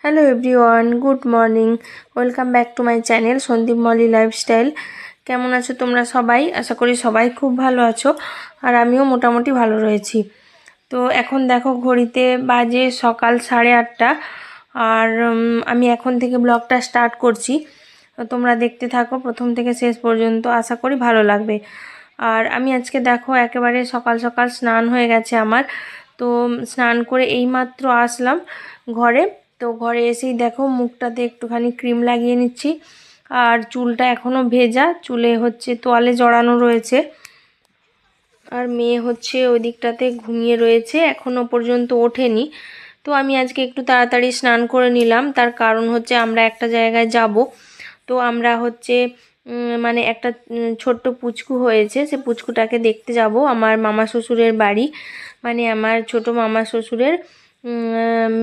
Hello everyone, good morning. Welcome back to my channel Sandeep Moli lifestyle. কেমন আছো তোমরা সবাই? আশা করি সবাই খুব ভালো আছো, আর আমিও মোটামুটি ভালো রয়েছি। তো এখন দেখো ঘড়িতে বাজে সকাল 8:30, আর আমি এখন থেকে ব্লগটা স্টার্ট করছি। তোমরা দেখতে থাকো প্রথম থেকে শেষ পর্যন্ত, আশা করি ভালো লাগবে। আর আমি আজকে দেখো একেবারে সকাল সকাল স্নান হয়ে গেছে আমার। তো স্নান করে এইমাত্র আসলাম ঘরে। তো ঘরে এসেই দেখো মুখটাতে একটুখানি ক্রিম লাগিয়ে নিচ্ছি, আর চুলটা এখনও ভেজা, চুলে হচ্ছে তোয়ালে জড়ানো রয়েছে। আর মেয়ে হচ্ছে ওই দিকটাতে ঘুমিয়ে রয়েছে, এখনও পর্যন্ত ওঠেনি। তো আমি আজকে একটু তাড়াতাড়ি স্নান করে নিলাম, তার কারণ হচ্ছে আমরা একটা জায়গায় যাব। তো আমরা হচ্ছে মানে একটা ছোট্ট পুচকু হয়েছে, সে পুচকুটাকে দেখতে যাব। আমার মামা শ্বশুরের বাড়ি, মানে আমার ছোট মামা শ্বশুরের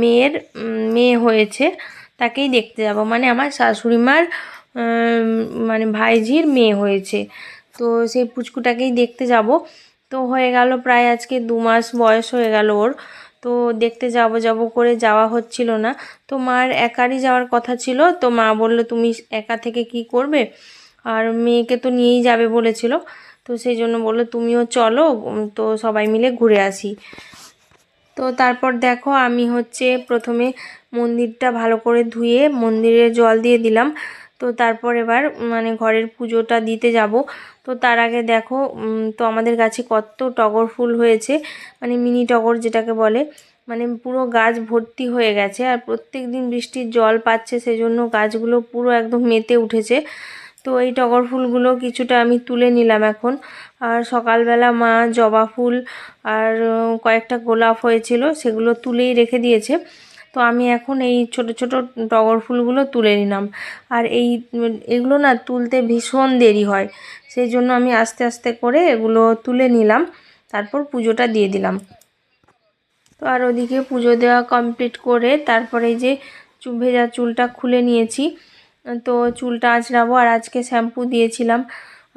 মেয়ের মেয়ে হয়েছে, তাকেই দেখতে যাব। মানে আমার শাশুড়ি মার মানে ভাইঝির মেয়ে হয়েছে, তো সেই পুচকুটাকেই দেখতে যাব। তো হয়ে গেল প্রায় আজকে 2 মাস বয়স হয়ে গেল ওর। তো দেখতে যাব যাব করে যাওয়া হচ্ছিল না। তো মার একারই যাওয়ার কথা ছিল, তো মা বলল তুমি একা থেকে কি করবে, আর মেয়েকে তো নিয়েই যাবে বলেছিল। তো সেই জন্য বললো তুমিও চলো, তো সবাই মিলে ঘুরে আসি। তো তারপর দেখো আমি হচ্ছে প্রথমে মন্দিরটা ভালো করে ধুয়ে মন্দিরে জল দিয়ে দিলাম। তো তারপর এবার মানে ঘরের পুজোটা দিতে যাব। তো তার আগে দেখো তো আমাদের গাছে কত টগর ফুল হয়েছে, মানে মিনি টগর যেটাকে বলে, মানে পুরো গাছ ভর্তি হয়ে গেছে। আর প্রত্যেক দিন বৃষ্টির জল পাচ্ছে, সেজন্য গাছগুলো পুরো একদম মেতে উঠেছে। তো এই টগর ফুলগুলো কিছুটা আমি তুলে নিলাম এখন। আর সকালবেলা মা জবা ফুল আর কয়েকটা গোলাপ হয়েছিল, সেগুলো তুলেই রেখে দিয়েছে। তো আমি এখন এই ছোট ছোট টগর ফুলগুলো তুলে নিলাম। আর এগুলো না তুলতে ভীষণ দেরি হয়, সেই জন্য আমি আস্তে আস্তে করে এগুলো তুলে নিলাম, তারপর পুজোটা দিয়ে দিলাম। তো আর ওদিকে পুজো দেওয়া কমপ্লিট করে তারপরে যে ভেজা চুলটা খুলে নিয়েছি। তো চুলটা আঁচড়াবো, আর আজকে শ্যাম্পু দিয়েছিলাম,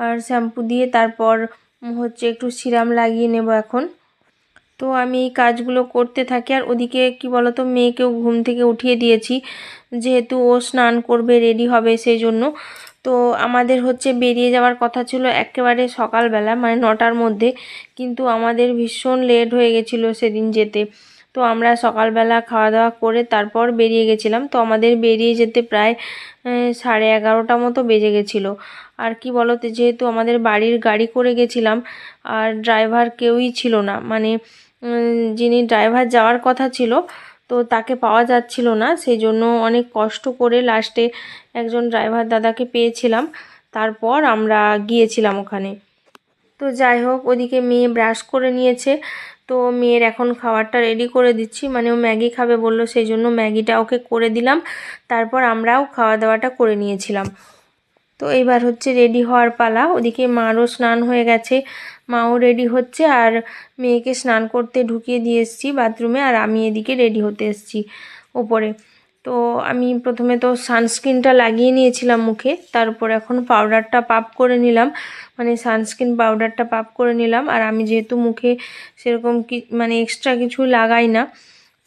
আর শ্যাম্পু দিয়ে তারপর হচ্ছে একটু সিরাম লাগিয়ে নেব এখন। তো আমি এই কাজগুলো করতে থাকি। আর ওদিকে কি বলতো, মেয়েকেও ঘুম থেকে উঠিয়ে দিয়েছি, যেহেতু ও স্নান করবে, রেডি হবে, সেই জন্য। তো আমাদের হচ্ছে বেরিয়ে যাওয়ার কথা ছিল একেবারে সকালবেলা, মানে 9টার মধ্যে, কিন্তু আমাদের ভীষণ লেট হয়ে গেছিলো সেদিন যেতে। তো আমরা সকালবেলা খাওয়া দাওয়া করে তারপর বেরিয়ে গেছিলাম। তো আমাদের বেরিয়ে যেতে প্রায় 11:30 মতো বেজে গেছিলো। আর কি বলতো, যেহেতু আমাদের বাড়ির গাড়ি করে গেছিলাম, আর ড্রাইভার কেউই ছিল না, মানে যিনি ড্রাইভার যাওয়ার কথা ছিল, তো তাকে পাওয়া যাচ্ছিল না, সেই জন্য অনেক কষ্ট করে লাস্টে একজন ড্রাইভার দাদাকে পেয়েছিলাম, তারপর আমরা গিয়েছিলাম ওখানে। তো যাই হোক, ওদিকে মেয়ে ব্রাশ করে নিয়েছে। তো মেয়ের এখন খাবারটা রেডি করে দিচ্ছি, মানে ও ম্যাগি খাবে বললো, সেই জন্য ম্যাগিটা ওকে করে দিলাম। তারপর আমরাও খাওয়া দাওয়াটা করে নিয়েছিলাম। তো এইবার হচ্ছে রেডি হওয়ার পালা। ওদিকে মারও স্নান হয়ে গেছে, মাও রেডি হচ্ছে, আর মেয়েকে স্নান করতে ঢুকিয়ে দিয়ে এসেছি বাথরুমে, আর আমি এদিকে রেডি হতে এসেছি ওপরে। তো আমি প্রথমে তো সানস্ক্রিনটা লাগিয়ে নিয়েছিলাম মুখে, তারপর এখন পাউডারটা পাপ করে নিলাম, মানে সানস্ক্রিন পাউডারটা পাপ করে নিলাম। আর আমি যেহেতু মুখে সেরকম মানে এক্সট্রা কিছু লাগাই না,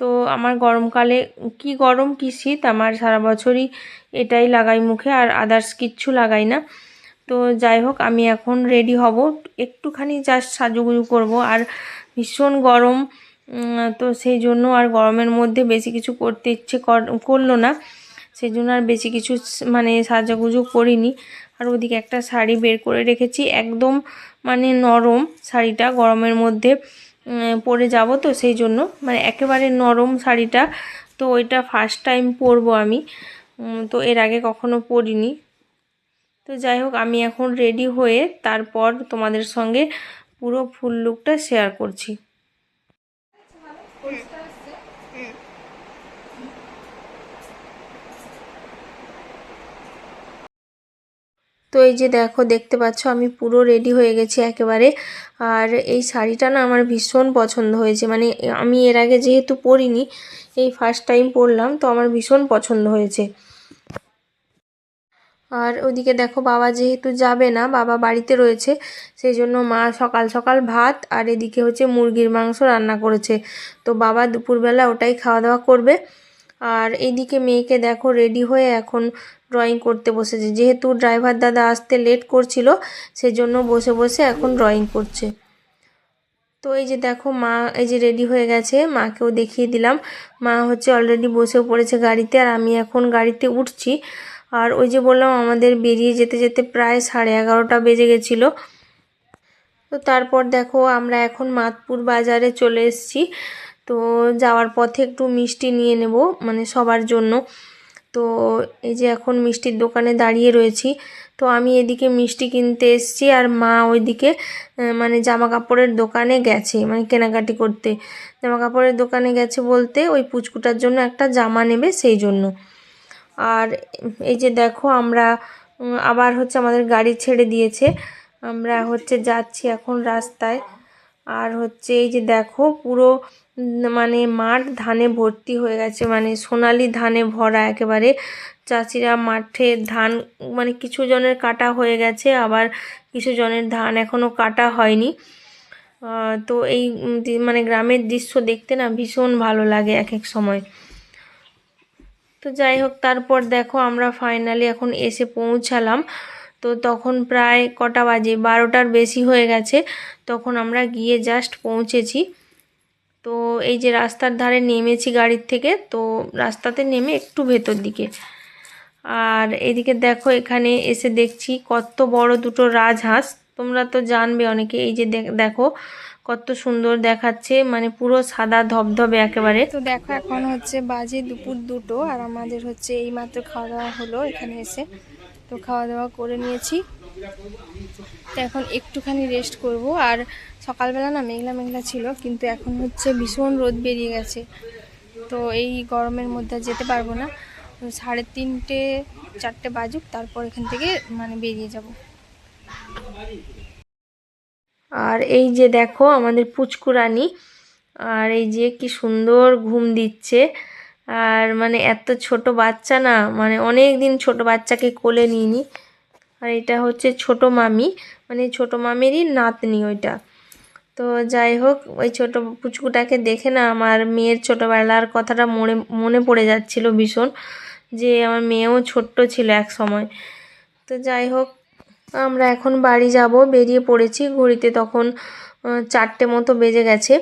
তো আমার গরমকালে কি গরম কি শীত, আমার সারা বছরই এটাই লাগাই মুখে, আর আদার্স কিচ্ছু লাগাই না। তো যাই হোক, আমি এখন রেডি হব, একটুখানি জাস্ট সাজুগুজু করব, আর ভীষণ গরম। তো সেই জন্য আর গরমের মধ্যে বেশি কিছু করতে ইচ্ছে করলো না, সেই জন্য আর বেশি কিছু মানে সাজাগুজু করিনি। আর ওদিকে একটা শাড়ি বের করে রেখেছি, একদম মানে নরম শাড়িটা, গরমের মধ্যে পরে যাব, তো সেই জন্য মানে একেবারে নরম শাড়িটা। তো ওইটা ফার্স্ট টাইম পরবো আমি, তো এর আগে কখনো পরিনি। তো যাই হোক, আমি এখন রেডি হয়ে তারপর তোমাদের সঙ্গে পুরো ফুল লুকটা শেয়ার করছি। তো এই যে দেখো, দেখতে পাচ্ছ আমি পুরো রেডি হয়ে গেছি একেবারে। আর এই শাড়িটা না আমার ভীষণ পছন্দ হয়েছে, মানে আমি এর আগে যেহেতু পরিনি, এই ফার্স্ট টাইম পরলাম, তো আমার ভীষণ পছন্দ হয়েছে। আর ওদিকে দেখো, বাবা যেহেতু যাবে না, বাবা বাড়িতে রয়েছে, সেই জন্য মা সকাল সকাল ভাত আর এদিকে হচ্ছে মুরগির মাংস রান্না করেছে। তো বাবা দুপুরবেলা ওটাই খাওয়া দাওয়া করবে। আর এইদিকে মেয়েকে দেখো রেডি হয়ে এখন ড্রয়িং করতে বসেছে, যেহেতু ড্রাইভার দাদা আসতে লেট করছিল সেজন্য বসে বসে এখন ড্রয়িং করছে। তো এই যে দেখো মা এই যে রেডি হয়ে গেছে, মাকেও দেখিয়ে দিলাম। মা হচ্ছে অলরেডি বসেও পড়েছে গাড়িতে, আর আমি এখন গাড়িতে উঠছি। আর ওই যে বললাম আমাদের বেরিয়ে যেতে যেতে প্রায় 11:30 বেজে গেছিলো। তো তারপর দেখো আমরা এখন মাতপুর বাজারে চলে এসেছি। তো যাওয়ার পথে একটু মিষ্টি নিয়ে নেব মানে সবার জন্য। তো এই যে এখন মিষ্টির দোকানে দাঁড়িয়ে রয়েছি। তো আমি এদিকে মিষ্টি কিনতে এসেছি, আর মা ওইদিকে মানে জামা কাপড়ের দোকানে গেছে মানে কেনাকাটি করতে। জামা কাপড়ের দোকানে গেছে বলতে ওই পুচকুটার জন্য একটা জামা নেবে সেই জন্য। আর এই যে দেখো আমরা আবার হচ্ছে আমাদের গাড়ি ছেড়ে দিয়েছে, আমরা হচ্ছে যাচ্ছি এখন রাস্তায়। আর হচ্ছে এই যে দেখো পুরো মানে মাঠ ধানে ভর্তি হয়ে গেছে, মানে সোনালি ধানে ভরা একেবারে। চাষিরা মাঠে ধান মানে কিছু জনের কাটা হয়ে গেছে, আবার কিছু জনের ধান এখনও কাটা হয়নি। তো এই মানে গ্রামের দৃশ্য দেখতে না ভীষণ ভালো লাগে এক এক সময়। তো যাই হোক, তারপর দেখো আমরা ফাইনালি এখন এসে পৌঁছালাম। তো তখন প্রায় কটা বাজে, 12টার বেশি হয়ে গেছে। তখন আমরা গিয়ে জাস্ট পৌঁছেছি। তো এই যে রাস্তার ধারে নেমেছি গাড়ির থেকে, তো রাস্তাতে নেমে একটু ভেতর দিকে। আর এদিকে দেখো এখানে এসে দেখছি কত বড় দুটো রাজহাঁস। তোমরা তো জানবে অনেকে, এই যে দেখো কত সুন্দর দেখাচ্ছে, মানে পুরো সাদা ধবধবে একেবারে। তো দেখো এখন হচ্ছে বাজে দুপুর 2টো, আর আমাদের হচ্ছে এইমাত্র খাওয়া দাওয়া হলো এখানে এসে। তো খাওয়া দাওয়া করে নিয়েছি, তো এখন একটুখানি রেস্ট করব। আর সকালবেলা না মেঘলা মেঘলা ছিল, কিন্তু এখন হচ্ছে ভীষণ রোদ বেরিয়ে গেছে। তো এই গরমের মধ্যে যেতে পারবো না, 3:30 4টে বাজুক তারপর এখান থেকে মানে বেরিয়ে যাব। আর এই যে দেখো আমাদের পুচকুরানি, আর এই যে কি সুন্দর ঘুম দিচ্ছে। আর মানে এত ছোট বাচ্চা না, মানে অনেক দিন ছোট বাচ্চাকে কোলে নিইনি। আর এটা হচ্ছে ছোট মামি, মানে ছোট মামিরই নাতনি ওইটা। তো যাই হোক, ওই ছোট পুচকুটাকে দেখে না আমার মেয়ের ছোটোবেলার কথাটা মনে পড়ে যাচ্ছিল ভীষণ, যে আমার মেয়েও ছোট্ট ছিল এক সময়। তো যাই হোক, আমরা এখন বাড়ি যাব, বেরিয়ে পড়েছি। ঘড়িতে তখন 4টে মতো বেজে গেছে।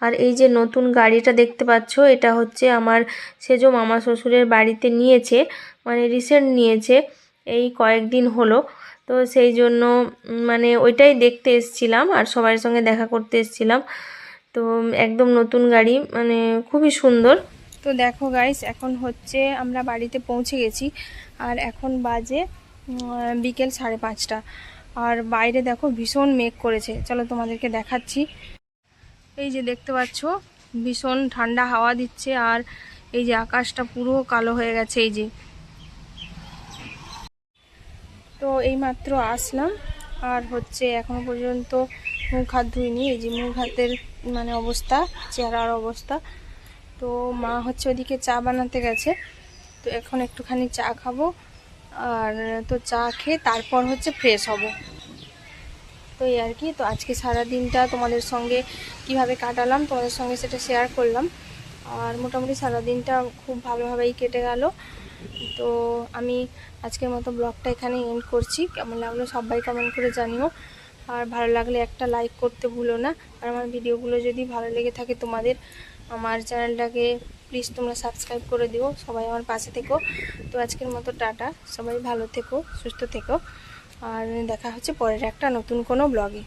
আর এই যে নতুন গাড়িটা দেখতে পাচ্ছ, এটা হচ্ছে আমার সেজো মামা শ্বশুরের বাড়িতে নিয়েছে, মানে রিসেন্ট নিয়েছে, এই কয়েকদিন হলো। তো সেই জন্য মানে ওইটাই দেখতে এসছিলাম, আর সবার সঙ্গে দেখা করতে এসছিলাম। তো একদম নতুন গাড়ি, মানে খুবই সুন্দর। তো দেখো গাইস, এখন হচ্ছে আমরা বাড়িতে পৌঁছে গেছি, আর এখন বাজে বিকেল 5:30। আর বাইরে দেখো ভীষণ মেঘ করেছে, চলো তোমাদেরকে দেখাচ্ছি। এই যে দেখতে পাচ্ছ ভীষণ ঠান্ডা হাওয়া দিচ্ছে, আর এই যে আকাশটা পুরো কালো হয়ে গেছে এই যে। তো এই মাত্র আসলাম, আর হচ্ছে এখনো পর্যন্ত মুখ হাত ধুইনি। এই যে মুখ হাতের মানে অবস্থা, চেহারার অবস্থা। তো মা হচ্ছে ওদিকে চা বানাতে গেছে, তো এখন একটুখানি চা খাবো। আর তো চা খেয়ে তারপর হচ্ছে ফ্রেশ হব। তো এই আর কি। তো আজকে সারা দিনটা তোমাদের সঙ্গে কিভাবে কাটালাম তোমাদের সঙ্গে সেটা শেয়ার করলাম। আর মোটামুটি সারা দিনটা খুব ভালোভাবেই কেটে গেল। তো আমি আজকের মতো ব্লগটা এখানে এন্ড করছি। কেমন লাগলো সবাই কমেন্ট করে জানিও, আর ভালো লাগলে একটা লাইক করতে ভুলো না। আর আমার ভিডিওগুলো যদি ভালো লেগে থাকে তোমাদের, আমার চ্যানেলটাকে প্লিজ তোমরা সাবস্ক্রাইব করে দিও। সবাই আমার পাশে থেকো। তো আজকের মতো টাটা, সবাই ভালো থেকো, সুস্থ থেকো, আর দেখা হচ্ছে পরের একটা নতুন কোনো ব্লগে।